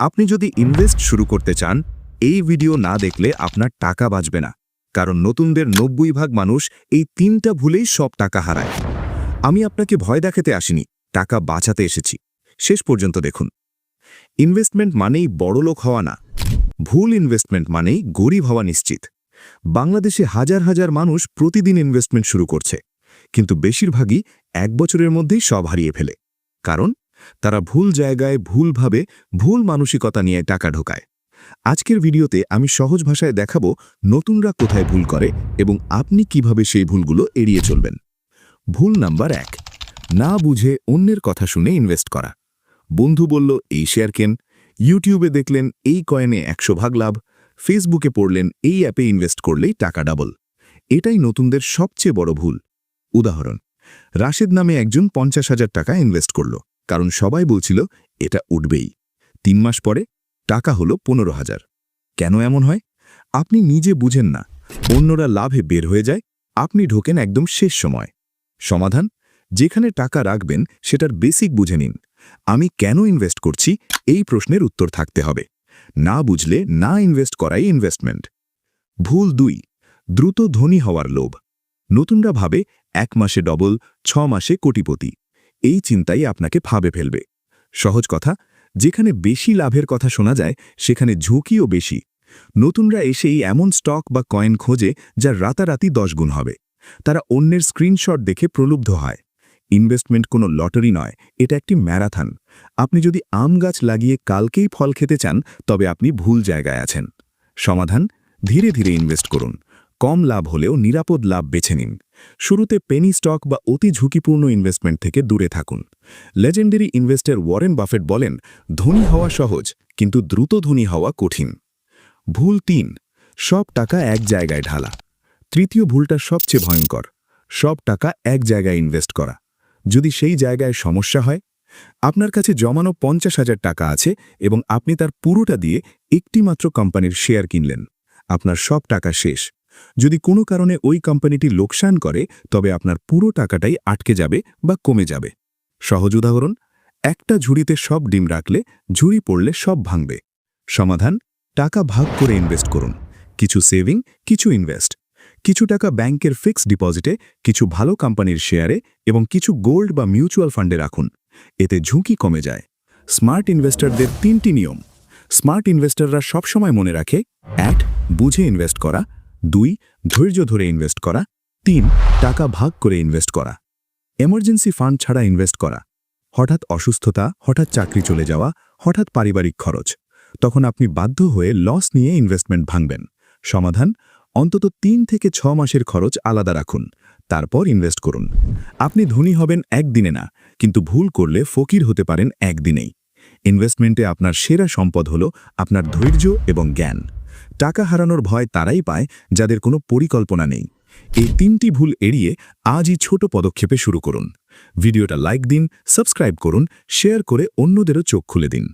আপনি যদি ইনভেস্ট শুরু করতে চান, এই ভিডিও না দেখলে আপনার টাকা বাঁচবে না, কারণ নতুনদের 90% মানুষ এই 3টা ভুলেই সব টাকা হারায়। আমি আপনাকে ভয় দেখাতে আসিনি, টাকা বাঁচাতে এসেছি। শেষ পর্যন্ত দেখুন। ইনভেস্টমেন্ট মানেই বড়লোক হওয়া না, ভুল ইনভেস্টমেন্ট মানেই গরিব হওয়া নিশ্চিত। বাংলাদেশে হাজার হাজার মানুষ প্রতিদিন ইনভেস্টমেন্ট শুরু করছে, কিন্তু বেশিরভাগই 1 বছরের মধ্যেই সব হারিয়ে ফেলে। কারণ তারা ভুল জায়গায়, ভুলভাবে, ভুল মানসিকতা নিয়ে টাকা ঢোকায়। আজকের ভিডিওতে আমি সহজ ভাষায় দেখাবো নতুনরা কোথায় ভুল করে এবং আপনি কিভাবে সেই ভুলগুলো এড়িয়ে চলবেন। ভুল নাম্বার 1, না বুঝে অন্যের কথা শুনে ইনভেস্ট করা। বন্ধু বলল এই শেয়ার কেন, ইউটিউবে দেখলেন এই কয়েনে 100 ভাগ লাভ, ফেসবুকে পড়লেন এই অ্যাপে ইনভেস্ট করলেই টাকা ডাবল। এটাই নতুনদের সবচেয়ে বড় ভুল। উদাহরণ, রাশেদ নামে একজন 50,000 টাকা ইনভেস্ট করল, কারণ সবাই বলছিল এটা উঠবেই। 3 মাস পরে টাকা হলো 15,000। কেন এমন হয়? আপনি নিজে বুঝেন না, অন্যরা লাভে বের হয়ে যায়, আপনি ঢোকেন একদম শেষ সময়। সমাধান, যেখানে টাকা রাখবেন সেটার বেসিক বুঝে নিন। আমি কেন ইনভেস্ট করছি, এই প্রশ্নের উত্তর থাকতে হবে। না বুঝলে না ইনভেস্ট করাই ইনভেস্টমেন্ট। ভুল 2, দ্রুত ধনী হওয়ার লোভ। নতুনরা ভাবে 1 মাসে ডবল, 6 মাসে কোটিপতি। এই চিন্তাই আপনাকে ফাঁদে ফেলবে। সহজ কথা, যেখানে বেশি লাভের কথা শোনা যায় সেখানে ঝুঁকিও বেশি। নতুনরা এসেই এমন স্টক বা কয়েন খোঁজে যা রাতারাতি 10 গুণ হবে। তারা অন্যের স্ক্রিনশট দেখে প্রলুব্ধ হয়। ইনভেস্টমেন্ট কোনো লটারি নয়, এটা একটি ম্যারাথন। আপনি যদি আম গাছ লাগিয়ে কালকেই ফল খেতে চান, তবে আপনি ভুল জায়গায় আছেন। সমাধান, ধীরে ধীরে ইনভেস্ট করুন। কম লাভ হলেও নিরাপদ লাভ বেছে নিন। শুরুতে পেনি স্টক বা অতি ঝুঁকিপূর্ণ ইনভেস্টমেন্ট থেকে দূরে থাকুন। লেজেন্ডারি ইনভেস্টর ওয়ারেন বাফেট বলেন, ধনী হওয়া সহজ, কিন্তু দ্রুত ধনী হওয়া কঠিন। ভুল 3, সব টাকা এক জায়গায় ঢালা। তৃতীয় ভুলটা সবচেয়ে ভয়ঙ্কর। সব টাকা এক জায়গায় ইনভেস্ট করা। যদি সেই জায়গায় সমস্যা হয়, আপনার কাছে জমানো 50,000 টাকা আছে এবং আপনি তার পুরোটা দিয়ে একটি মাত্র কোম্পানির শেয়ার কিনলেন, আপনার সব টাকা শেষ। যদি কোনো কারণে ওই কোম্পানিটি লোকসান করে, তবে আপনার পুরো টাকাটাই আটকে যাবে বা কমে যাবে। সহজ উদাহরণ, একটা ঝুড়িতে সব ডিম রাখলে ঝুড়ি পড়লে সব ভাঙবে। সমাধান, টাকা ভাগ করে ইনভেস্ট করুন। কিছু সেভিং, কিছু ইনভেস্ট। কিছু টাকা ব্যাংকের ফিক্সড ডিপোজিটে, কিছু ভালো কোম্পানির শেয়ারে এবং কিছু গোল্ড বা মিউচুয়াল ফান্ডে রাখুন। এতে ঝুঁকি কমে যায়। স্মার্ট ইনভেস্টরদের 3টি নিয়ম। স্মার্ট ইনভেস্টররা সবসময় মনে রাখে: 1, বুঝে ইনভেস্ট করা; 2, ধৈর্য ধরে ইনভেস্ট করা; 3, টাকা ভাগ করে ইনভেস্ট করা। এমার্জেন্সি ফান্ড ছাড়া ইনভেস্ট করা। হঠাৎ অসুস্থতা, হঠাৎ চাকরি চলে যাওয়া, হঠাৎ পারিবারিক খরচ। তখন আপনি বাধ্য হয়ে লস নিয়ে ইনভেস্টমেন্ট ভাঙবেন। সমাধান, অন্তত 3 থেকে 6 মাসের খরচ আলাদা রাখুন, তারপর ইনভেস্ট করুন। আপনি ধনী হবেন একদিনে না, কিন্তু ভুল করলে ফকির হতে পারেন একদিনেই। ইনভেস্টমেন্টে আপনার সেরা সম্পদ হল আপনার ধৈর্য এবং জ্ঞান। টাকা হারানোর ভয় তারাই পায় যাদের কোনো পরিকল্পনা নেই। এই 3টি ভুল এড়িয়ে আজই ছোট পদক্ষেপে শুরু করুন। ভিডিওটা লাইক দিন, সাবস্ক্রাইব করুন, শেয়ার করে অন্যদেরও চোখ খুলে দিন।